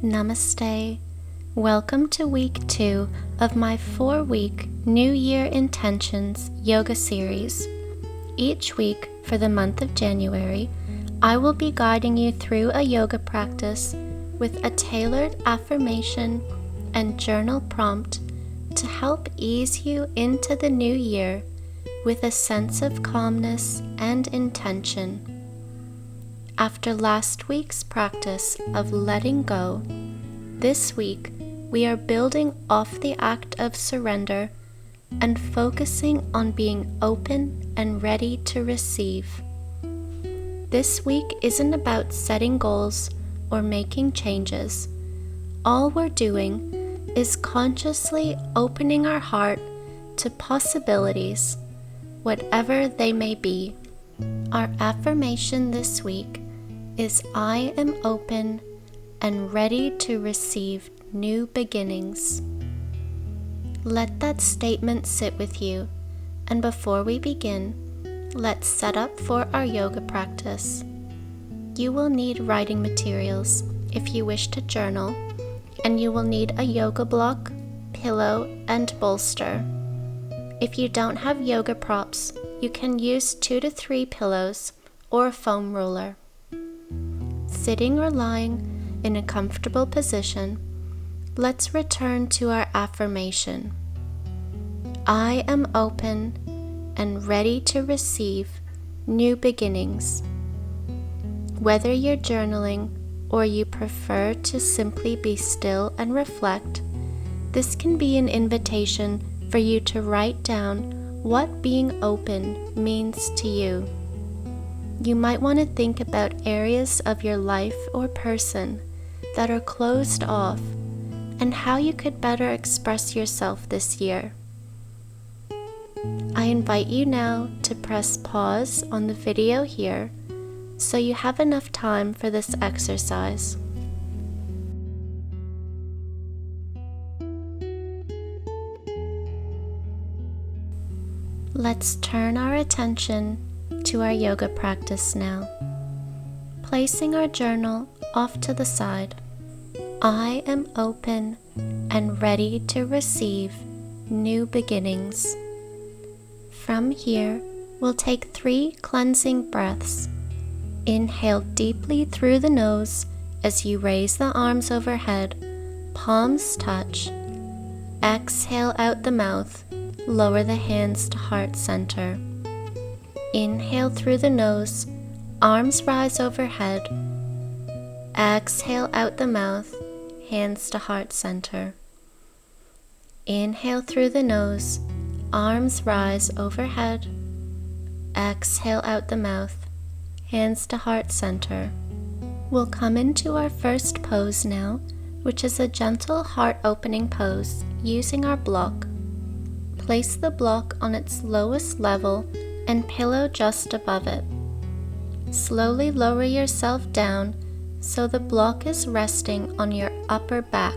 Namaste. Welcome to week 2 of my 4-week New Year Intentions yoga series. Each week for the month of January, I will be guiding you through a yoga practice with a tailored affirmation and journal prompt to help ease you into the new year with a sense of calmness and intention. After last week's practice of letting go, this week we are building off the act of surrender and focusing on being open and ready to receive. This week isn't about setting goals or making changes. All we're doing is consciously opening our heart to possibilities, whatever they may be. Our affirmation this week is I am open and ready to receive new beginnings. Let that statement sit with you, and before we begin, let's set up for our yoga practice. You will need writing materials if you wish to journal, and you will need a yoga block, pillow, and bolster. If you don't have yoga props, you can use 2 to 3 pillows or a foam roller. Sitting or lying in a comfortable position, let's return to our affirmation. I am open and ready to receive new beginnings. Whether you're journaling or you prefer to simply be still and reflect, this can be an invitation for you to write down what being open means to you. You might want to think about areas of your life or person that are closed off and how you could better express yourself this year. I invite you now to press pause on the video here so you have enough time for this exercise. Let's turn our attention to our yoga practice now. Placing our journal off to the side, I am open and ready to receive new beginnings. From here, we'll take 3 cleansing breaths. Inhale deeply through the nose as you raise the arms overhead, palms touch. Exhale out the mouth, lower the hands to heart center. Inhale through the nose, arms rise overhead. Exhale out the mouth, hands to heart center. Inhale through the nose, arms rise overhead. Exhale out the mouth, hands to heart center. We'll come into our first pose now, which is a gentle heart opening pose using our block. Place the block on its lowest level and pillow just above it. Slowly lower yourself down so the block is resting on your upper back.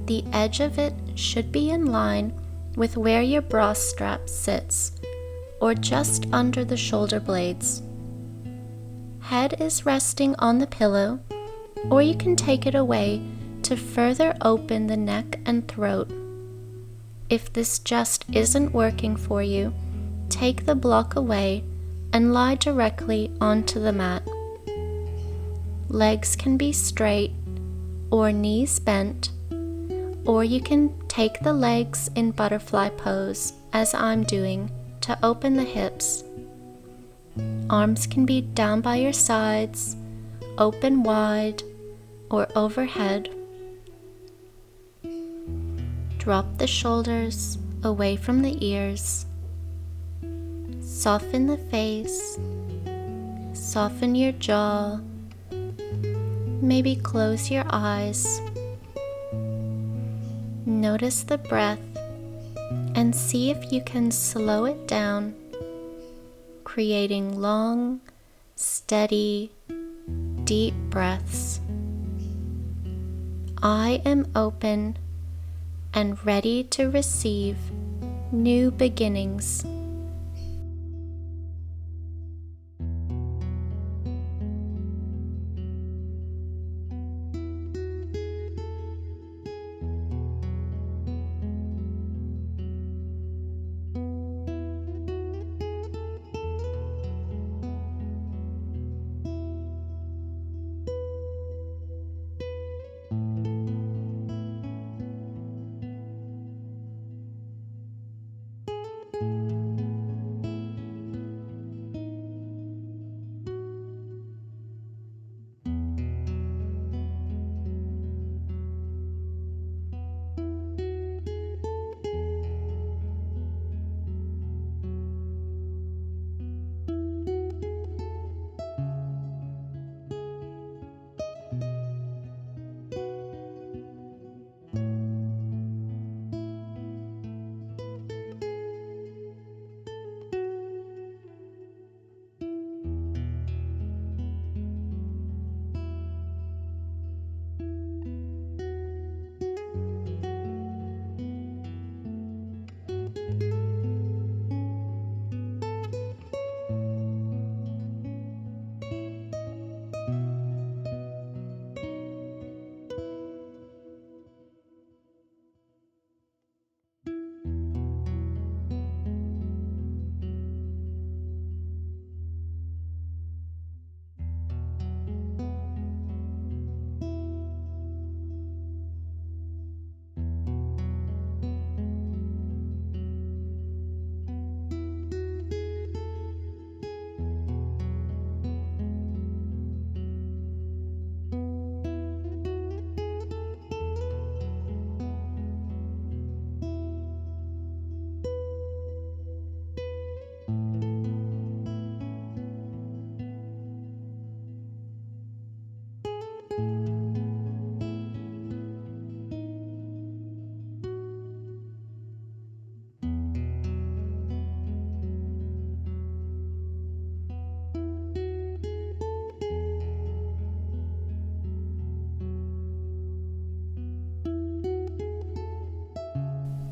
The edge of it should be in line with where your bra strap sits, or just under the shoulder blades. Head is resting on the pillow, or you can take it away to further open the neck and throat. If this just isn't working for you, take the block away and lie directly onto the mat. Legs can be straight or knees bent, or you can take the legs in butterfly pose, as I'm doing, to open the hips. Arms can be down by your sides, open wide, or overhead. Drop the shoulders away from the ears. Soften the face. Soften your jaw. Maybe close your eyes. Notice the breath and see if you can slow it down, creating long, steady, deep breaths. I am open and ready to receive new beginnings.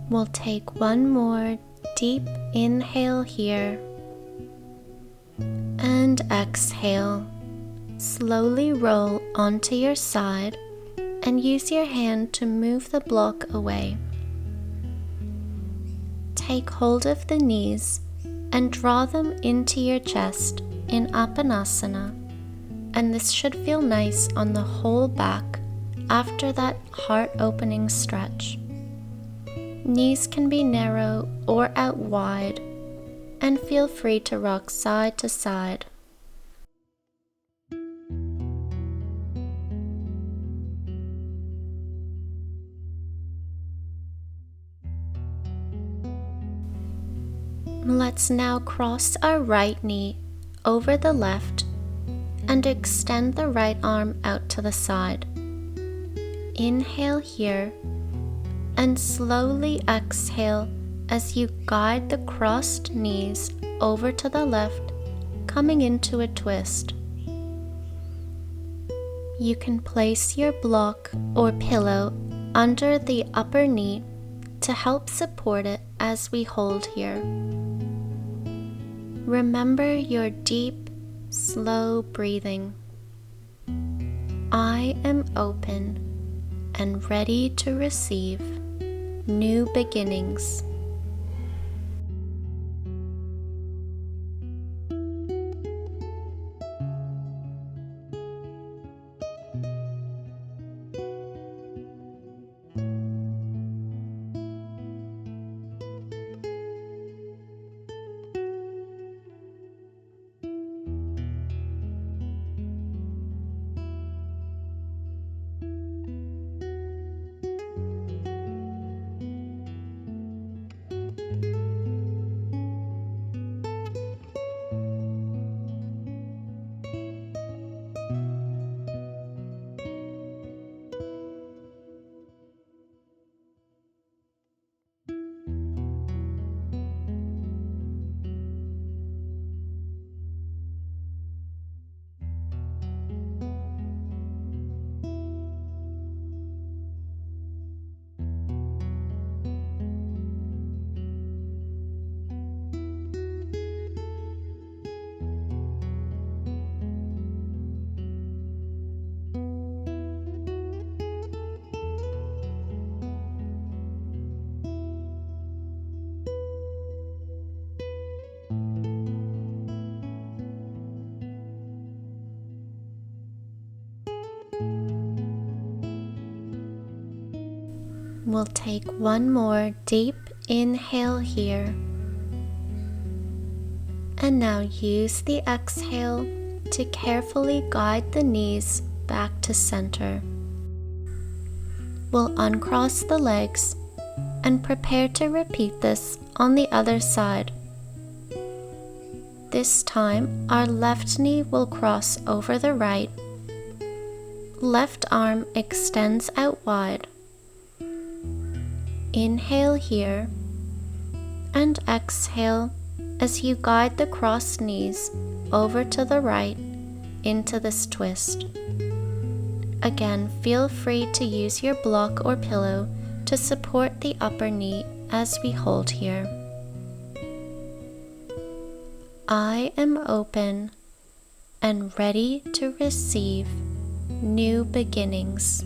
We'll take one more deep inhale here and exhale. Slowly roll onto your side and use your hand to move the block away. Take hold of the knees and draw them into your chest in Appanasana, and this should feel nice on the whole back after that heart-opening stretch. Knees can be narrow or out wide, and feel free to rock side to side. Let's now cross our right knee over the left and extend the right arm out to the side. Inhale here and slowly exhale as you guide the crossed knees over to the left, coming into a twist. You can place your block or pillow under the upper knee to help support it as we hold here. Remember your deep, slow breathing. I am open and ready to receive new beginnings. We'll take one more deep inhale here. And now use the exhale to carefully guide the knees back to center. We'll uncross the legs and prepare to repeat this on the other side. This time, our left knee will cross over the right. Left arm extends out wide. Inhale here and exhale as you guide the crossed knees over to the right into this twist. Again, feel free to use your block or pillow to support the upper knee as we hold here. I am open and ready to receive new beginnings.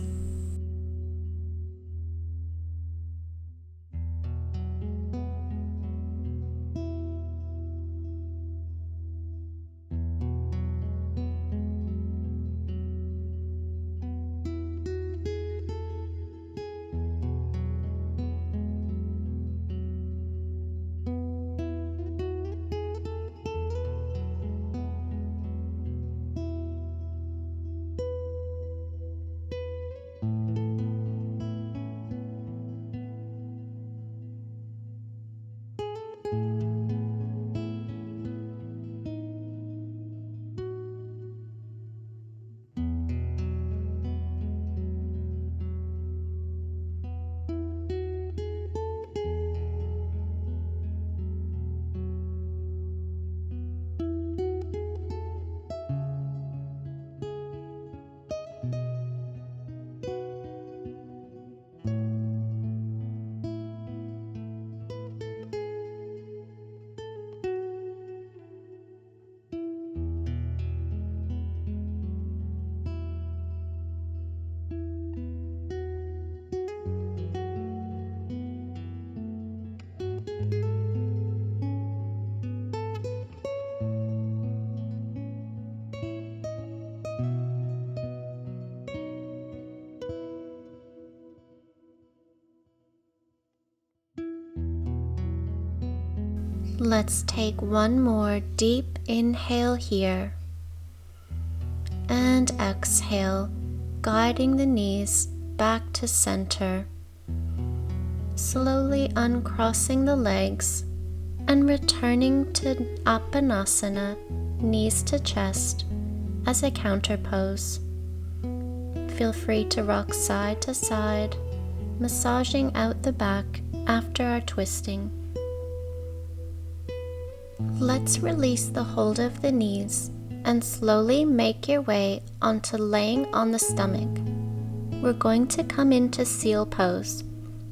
Let's take one more deep inhale here and exhale, guiding the knees back to center. Slowly uncrossing the legs and returning to Appanasana, knees to chest, as a counter pose. Feel free to rock side to side, massaging out the back after our twisting. Let's release the hold of the knees and slowly make your way onto laying on the stomach. We're going to come into seal pose,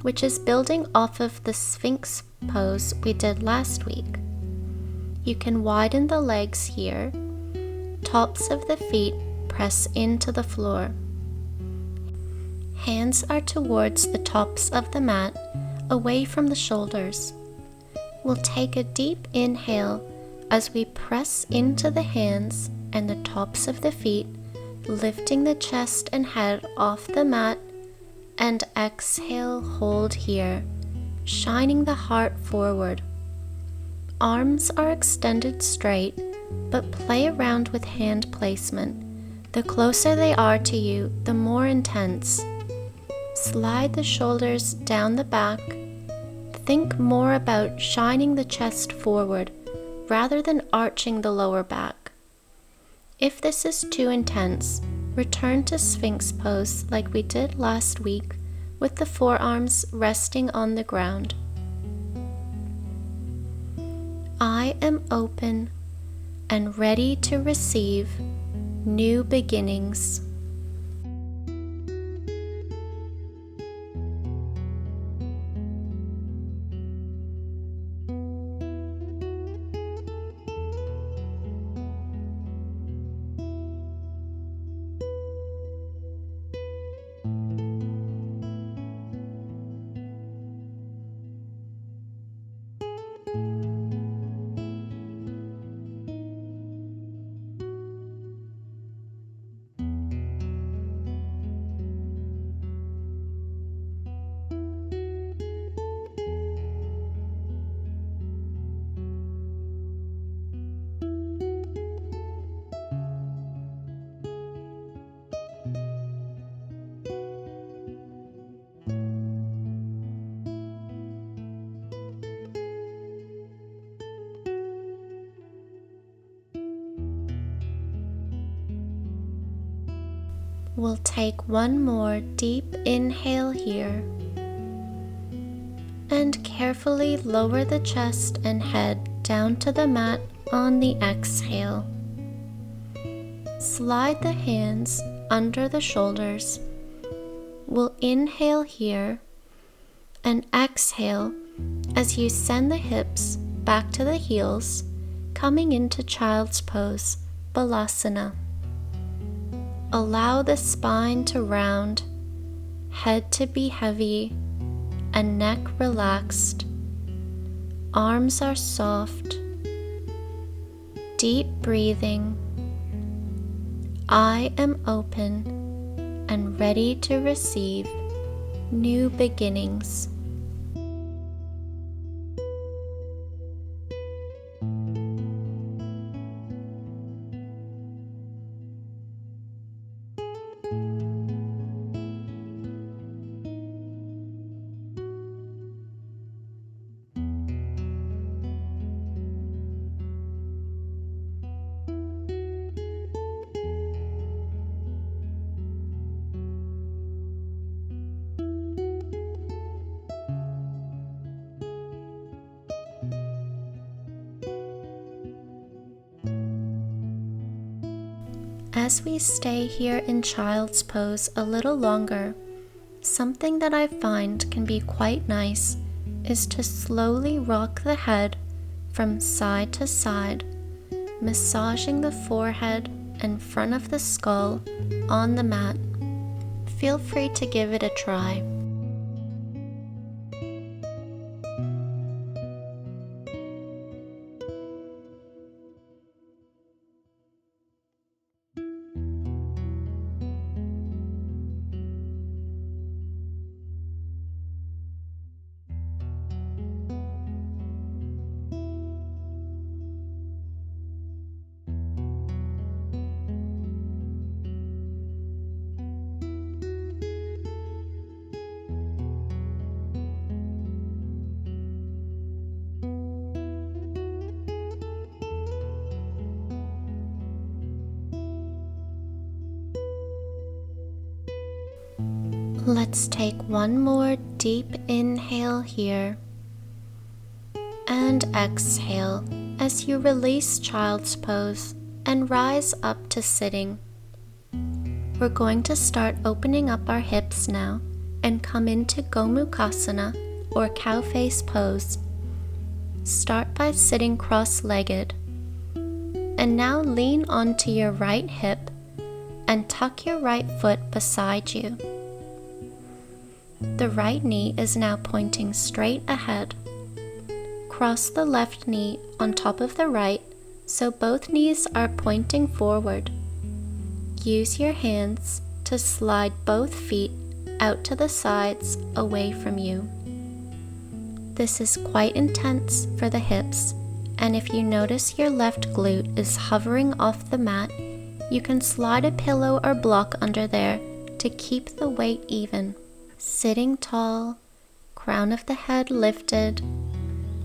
which is building off of the Sphinx pose we did last week. You can widen the legs here. Tops of the feet press into the floor. Hands are towards the tops of the mat, away from the shoulders. We'll take a deep inhale as we press into the hands and the tops of the feet, lifting the chest and head off the mat, and exhale, hold here, shining the heart forward. Arms are extended straight, but play around with hand placement. The closer they are to you, the more intense. Slide the shoulders down the back. Think more about shining the chest forward rather than arching the lower back. If this is too intense, return to Sphinx pose like we did last week, with the forearms resting on the ground. I am open and ready to receive new beginnings. We'll take one more deep inhale here and carefully lower the chest and head down to the mat on the exhale. Slide the hands under the shoulders. We'll inhale here and exhale as you send the hips back to the heels, coming into child's pose, Balasana. Allow the spine to round, head to be heavy, and neck relaxed. Arms are soft. Deep breathing. I am open and ready to receive new beginnings. As we stay here in child's pose a little longer, something that I find can be quite nice is to slowly rock the head from side to side, massaging the forehead and front of the skull on the mat. Feel free to give it a try. Let's take one more deep inhale here and exhale as you release child's pose and rise up to sitting. We're going to start opening up our hips now and come into Gomukhasana or cow face pose. Start by sitting cross-legged, and now lean onto your right hip and tuck your right foot beside you. The right knee is now pointing straight ahead. Cross the left knee on top of the right so both knees are pointing forward. Use your hands to slide both feet out to the sides away from you. This is quite intense for the hips, and if you notice your left glute is hovering off the mat, you can slide a pillow or block under there to keep the weight even. Sitting tall, crown of the head lifted.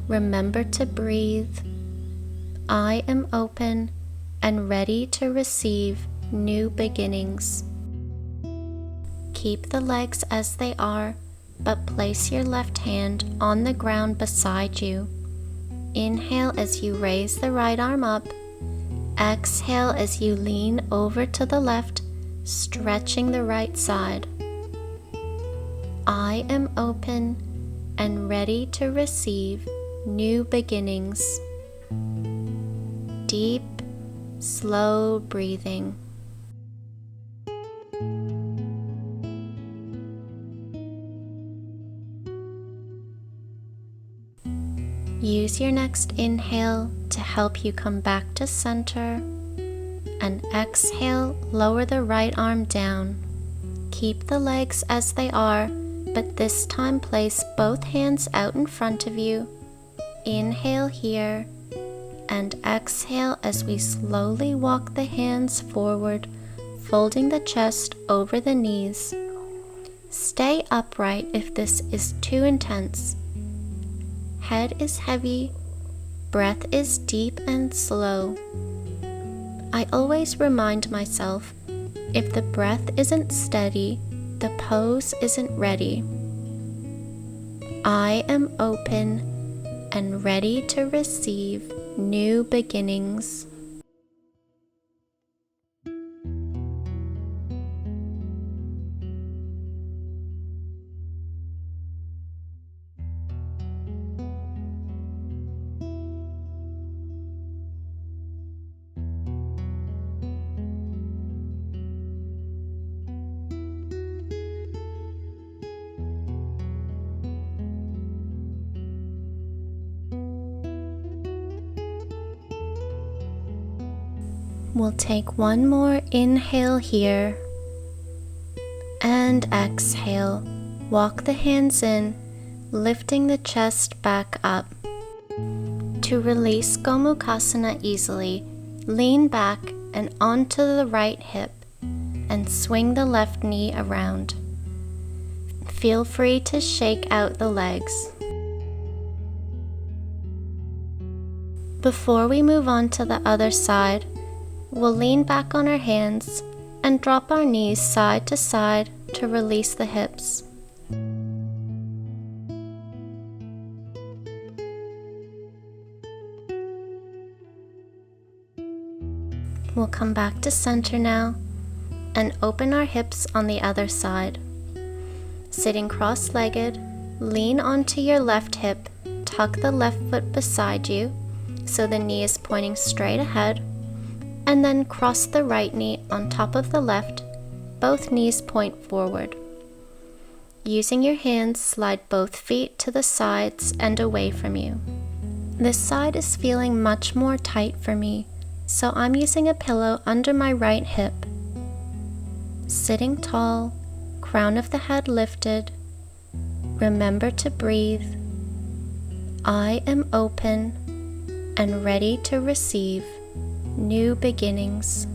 Remember to breathe. I am open and ready to receive new beginnings. Keep the legs as they are, but place your left hand on the ground beside you. Inhale as you raise the right arm up. Exhale as you lean over to the left, stretching the right side. I am open and ready to receive new beginnings. Deep, slow breathing. Use your next inhale to help you come back to center, and exhale, lower the right arm down. Keep the legs as they are, but this time place both hands out in front of you. Inhale here, and exhale as we slowly walk the hands forward, folding the chest over the knees. Stay upright if this is too intense. Head is heavy, breath is deep and slow. I always remind myself, if the breath isn't steady, the pose isn't ready. I am open and ready to receive new beginnings. We'll take one more inhale here and exhale. Walk the hands in, lifting the chest back up. To release Gomukhasana easily, lean back and onto the right hip and swing the left knee around. Feel free to shake out the legs. Before we move on to the other side, we'll lean back on our hands and drop our knees side to side to release the hips. We'll come back to center now and open our hips on the other side. Sitting cross-legged, lean onto your left hip, tuck the left foot beside you so the knee is pointing straight ahead, and then cross the right knee on top of the left, both knees point forward. Using your hands, slide both feet to the sides and away from you. This side is feeling much more tight for me, so I'm using a pillow under my right hip. Sitting tall, crown of the head lifted. Remember to breathe. I am open and ready to receive new beginnings.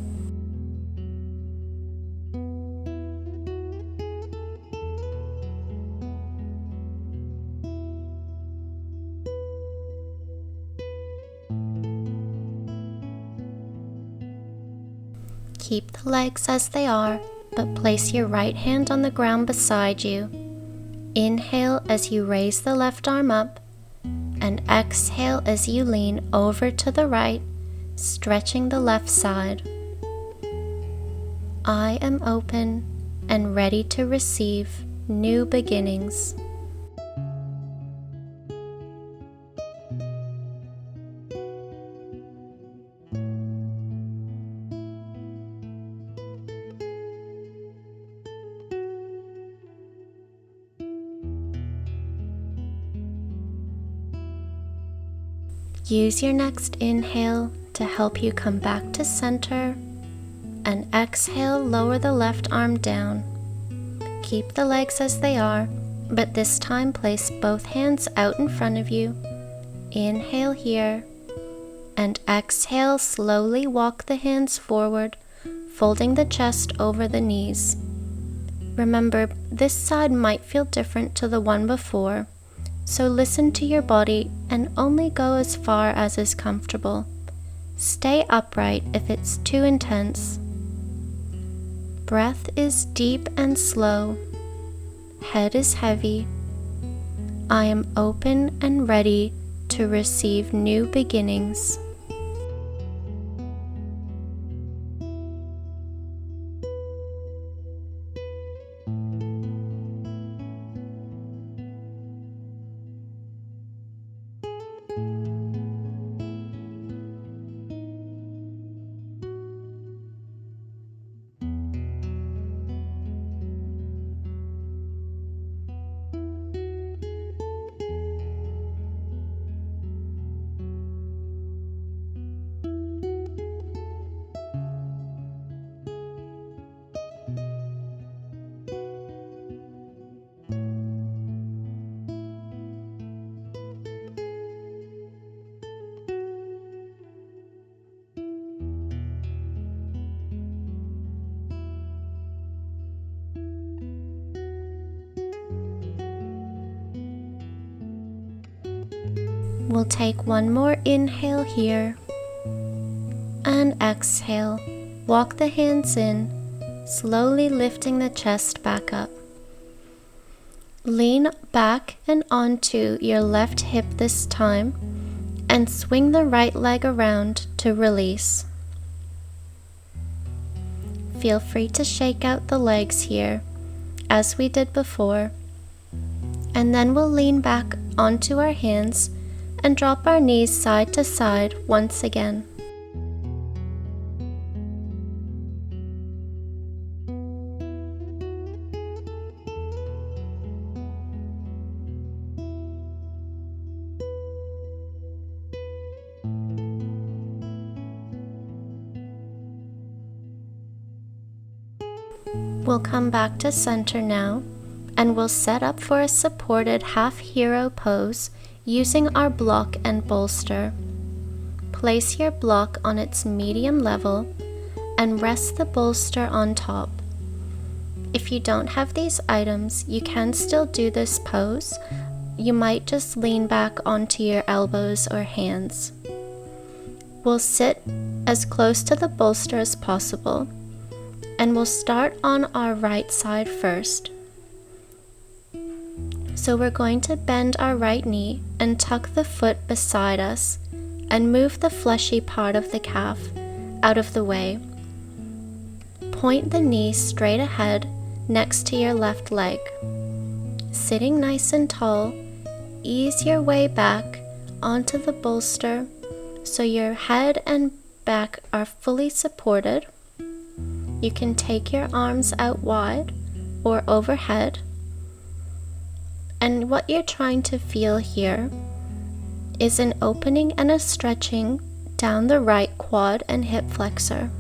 Keep the legs as they are, but place your right hand on the ground beside you. Inhale as you raise the left arm up, and exhale as you lean over to the right, stretching the left side. I am open and ready to receive new beginnings. Use your next inhale to help you come back to center, and exhale, lower the left arm down. Keep the legs as they are, but this time place both hands out in front of you. Inhale here, and exhale, slowly walk the hands forward, folding the chest over the knees. Remember, this side might feel different to the one before, so listen to your body and only go as far as is comfortable. Stay upright if it's too intense. Breath is deep and slow. Head is heavy. I am open and ready to receive new beginnings. We'll take one more inhale here, and exhale. Walk the hands in, slowly lifting the chest back up. Lean back and onto your left hip this time, and swing the right leg around to release. Feel free to shake out the legs here, as we did before, and then we'll lean back onto our hands and drop our knees side to side once again. We'll come back to center now, and we'll set up for a supported half hero pose using our block and bolster. Place your block on its medium level and rest the bolster on top. If you don't have these items, you can still do this pose. You might just lean back onto your elbows or hands. We'll sit as close to the bolster as possible, and we'll start on our right side first. So we're going to bend our right knee and tuck the foot beside us and move the fleshy part of the calf out of the way. Point the knee straight ahead next to your left leg. Sitting nice and tall, ease your way back onto the bolster so your head and back are fully supported. You can take your arms out wide or overhead. And what you're trying to feel here is an opening and a stretching down the right quad and hip flexor.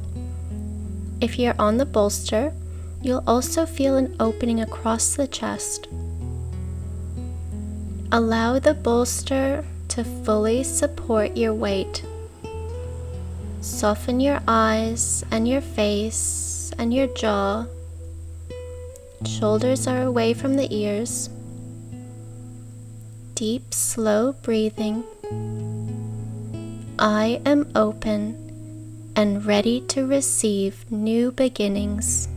If you're on the bolster, you'll also feel an opening across the chest. Allow the bolster to fully support your weight. Soften your eyes and your face and your jaw. Shoulders are away from the ears. Deep, slow breathing. I am open and ready to receive new beginnings.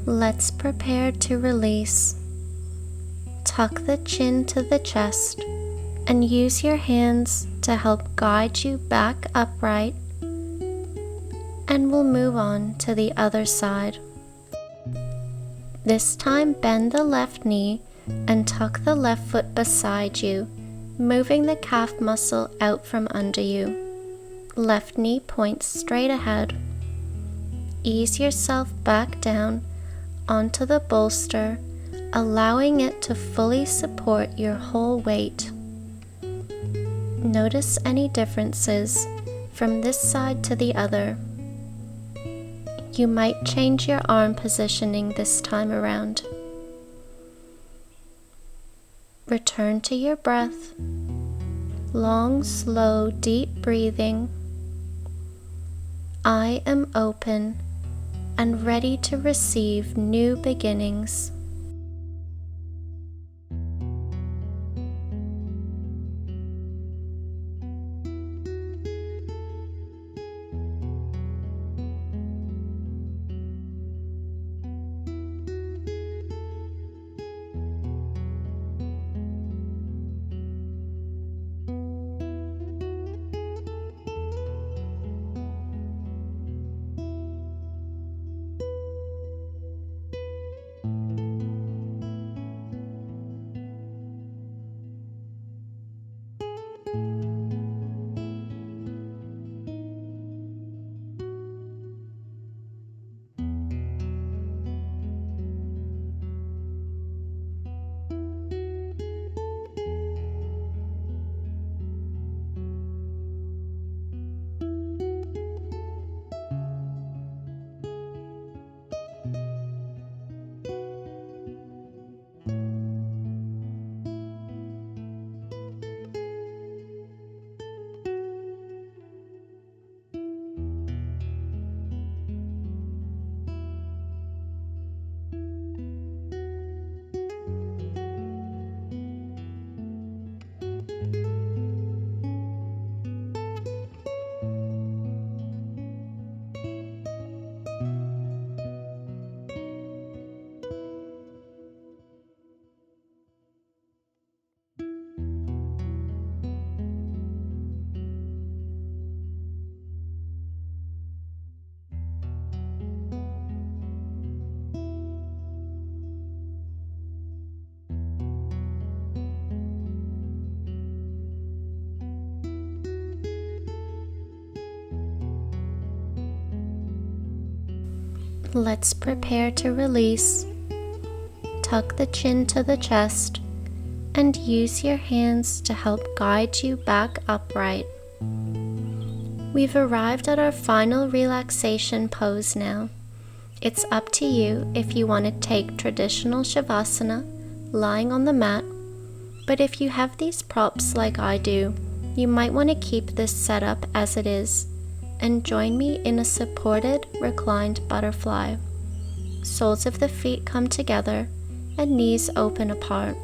Let's prepare to release. Tuck the chin to the chest and use your hands to help guide you back upright, and we'll move on to the other side. This time bend the left knee and tuck the left foot beside you, moving the calf muscle out from under you. Left knee points straight ahead. Ease yourself back down onto the bolster, allowing it to fully support your whole weight. Notice any differences from this side to the other. You might change your arm positioning this time around. Return to your breath. Long, slow, deep breathing. I am open and ready to receive new beginnings. Let's prepare to release. Tuck the chin to the chest and use your hands to help guide you back upright. We've arrived at our final relaxation pose now. It's up to you if you want to take traditional Shavasana, lying on the mat, but if you have these props like I do, you might want to keep this setup as it is and join me in a supported, reclined butterfly. Soles of the feet come together and knees open apart.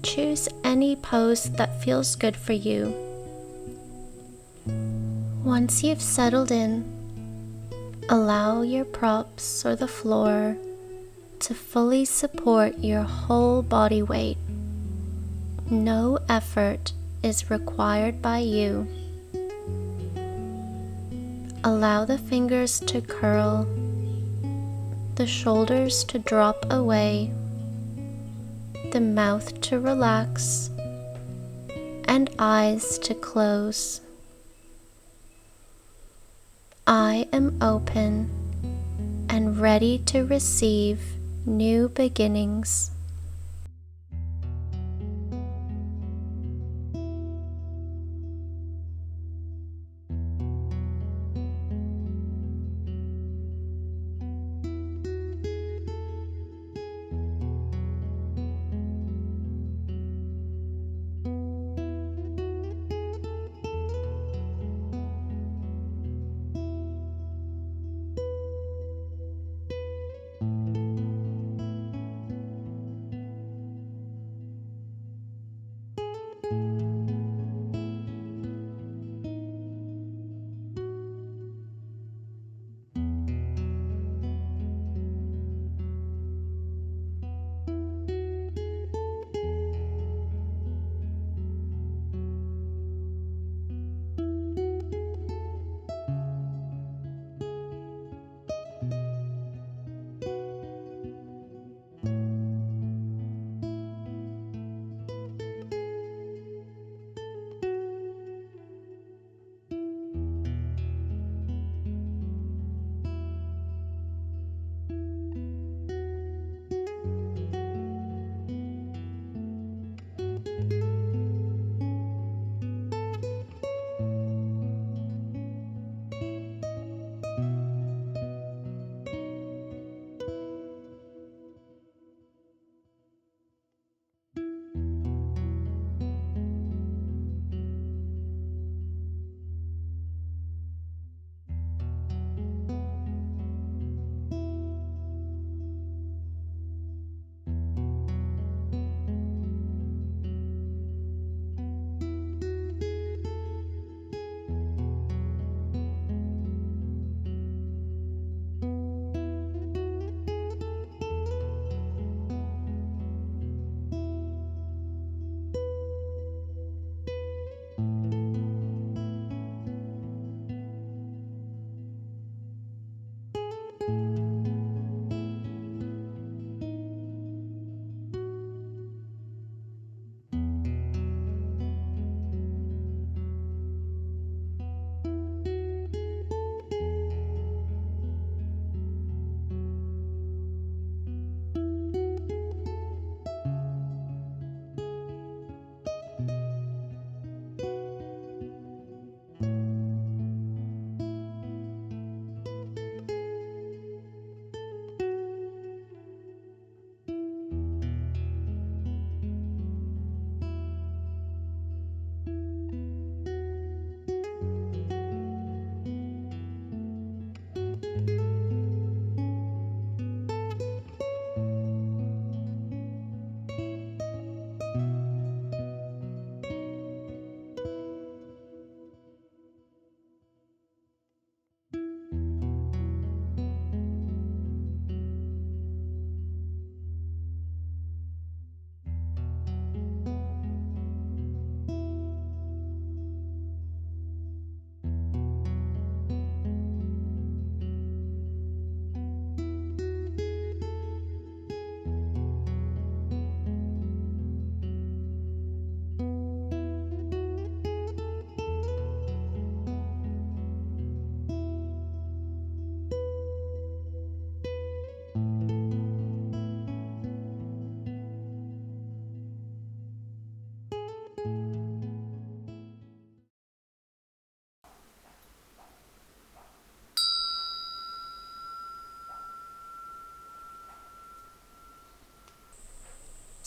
Choose any pose that feels good for you. Once you've settled in, allow your props or the floor to fully support your whole body weight. No effort is required by you. Allow the fingers to curl, the shoulders to drop away, the mouth to relax, and eyes to close. I am open and ready to receive new beginnings.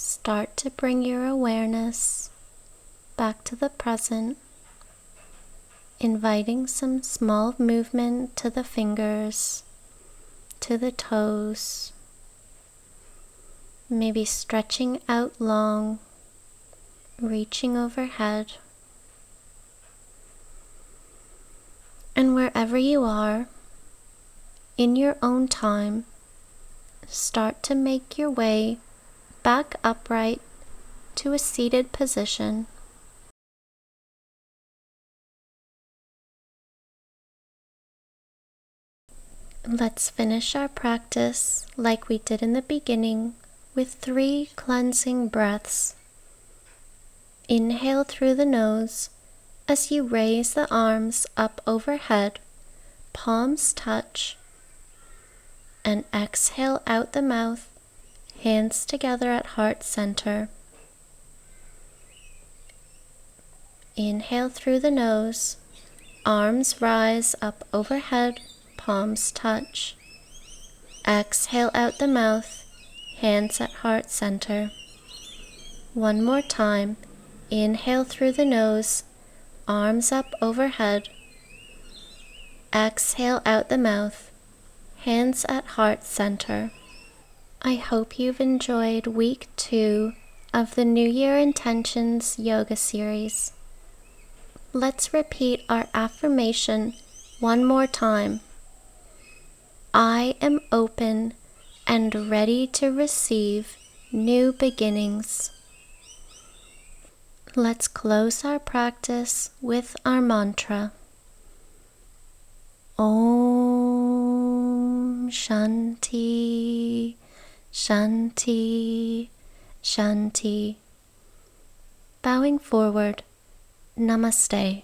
start to bring your awareness back to the present, inviting some small movement to the fingers, to the toes, maybe stretching out long, reaching overhead. And wherever you are, in your own time, start to make your way back upright to a seated position. Let's finish our practice like we did in the beginning with 3 cleansing breaths. Inhale through the nose as you raise the arms up overhead, palms touch, and exhale out the mouth, hands together at heart center. Inhale through the nose, arms rise up overhead, palms touch. Exhale out the mouth, hands at heart center. One more time. Inhale through the nose, arms up overhead. Exhale out the mouth, hands at heart center. I hope you've enjoyed week 2 of the New Year Intentions Yoga series. Let's repeat our affirmation one more time. I am open and ready to receive new beginnings. Let's close our practice with our mantra. Om Shanti, Shanti, Shanti. Bowing forward, Namaste.